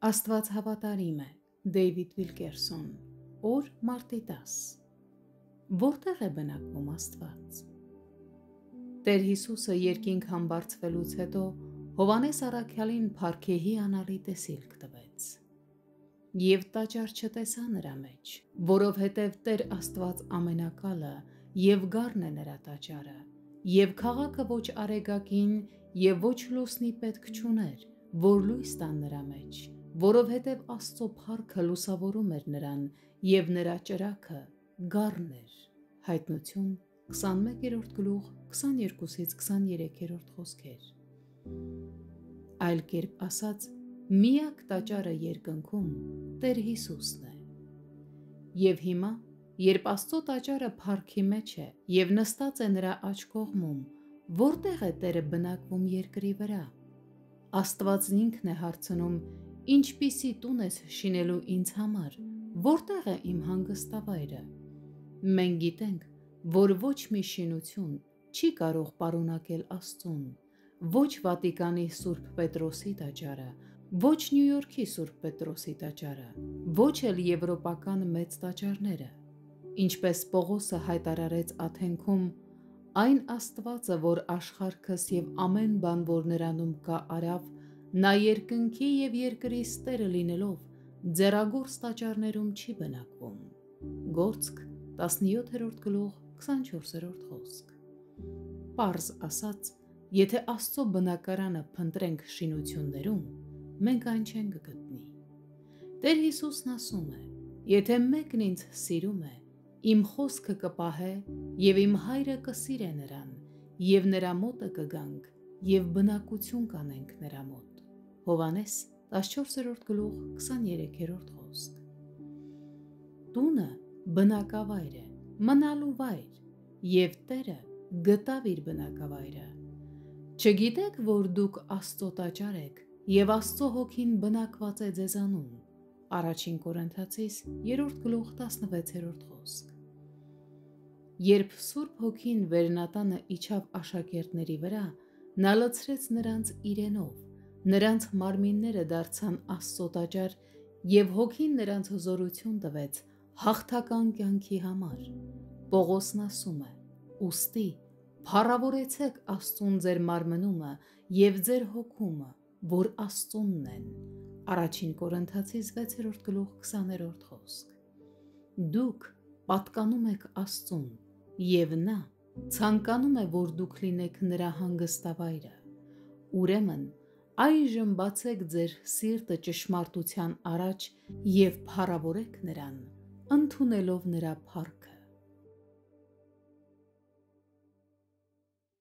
Աստված հավատարիմ է, Դեյվիդ Վիլկերսոն, օր մարտի 10։ Որտեղ է բնակվում Աստված։ Տեր Հիսուսը երկինք համբարձվելուց հետո Հովհաննես առաքյալին փառքեհի անալի տեսիլք տվեց։ Եվ տաճար չտեսա նրա մեջ, որովհետև Տեր Աստված ամենակալը և գառն է նրա տաճարը, և քաղաքը ոչ արեգակին և ոչ լուսնի պետք չուներ, որ լույս տան նրա մեջ, որովհետև Աստծո փառքը լուսավորում էր նրան, և նրա ճրագը գառն էր։ Հայտնություն 21:22-23 խոսքեր։ Այլ կերպ ասած, միակ տաճարը երկնքում Տեր Հիսուսն է։ Եվ հիմա, երբ Աստծո տաճարը փառքի մեջ է և նստած է նրա աջ կողմում, որտեղ է Տերը բնակվում երկրի վրա։ Աստվածն ինքն է հարցնում. ինչպիսի տուն ես շինելու ինձ համար, որտեղ է իմ հանգստավայրը։ Մենք գիտենք, որ ոչ մի շինություն չի կարող պարունակել Աստծուն, ոչ Վատիկանի Սուրբ Պետրոսի տաճարը, ոչ Նյու Յորքի Սուրբ Պետրոսի տաճարը, ոչ էլ եվրոպական մեծ տաճարները։ Ինչպես Պողոսը հայտարարեց Աթենքում, այն Աստվածը, որ աշխարհքս և ամեն բան, որ նրանում կա, արավ, նա երկնքի և երկրի Տերը լինելով, ձեռագործ տաճարներում չի բնակվում։ Գործք 17:24 խոսք։ Պարզ ասած, եթե Աստծո բնակարանը փնտրենք շինություններում, մենք այն չենք գտնի։ Տեր Հիսուսն ասում է. եթե մեկն ինձ սիրում է, իմ խոսքը կպահե, և իմ Հայրը կսիրե նրան, և նրա մոտը կգանք, և բնակություն կանենք նրա մոտ։ Հովհաննես 14:23 խոսք։ Տունը բնակավայր է, մնալու վայր, և Տերը գտավ իր բնակավայրը։ Չգիտեք, որ դուք Աստծո տաճար եք, և Աստծո հոգին բնակված է ձեզանում։ Առաջին Կորնթացիս 3:16 խոսք։ Երբ Սուրբ Հոգին Վերնատանը իջավ աշակերտների վրա, նա լցրեց նրանց իրենով, նրանց մարմինները դարձան Աստծո տաճար, և Հոգին նրանց զորություն տվեց հաղթական կյանքի համար։ Պողոսն ասում է. ուստի փառավորեցեք Աստծուն ձեր մարմնումը և ձեր հոգումը, որ Աստծունն են։ Առաջին Կորնթացիս 6:20 խոսք։ Դուք պատկանում եք Աստծուն, և նա ցանկանում է, որ դուք լինեք նրա հանգստավայրը։ Ուրեմն այժմ բացեք ձեր սիրտը ճշմարտության առաջ և փառավորեք նրան, ընդունելով նրա փառքը։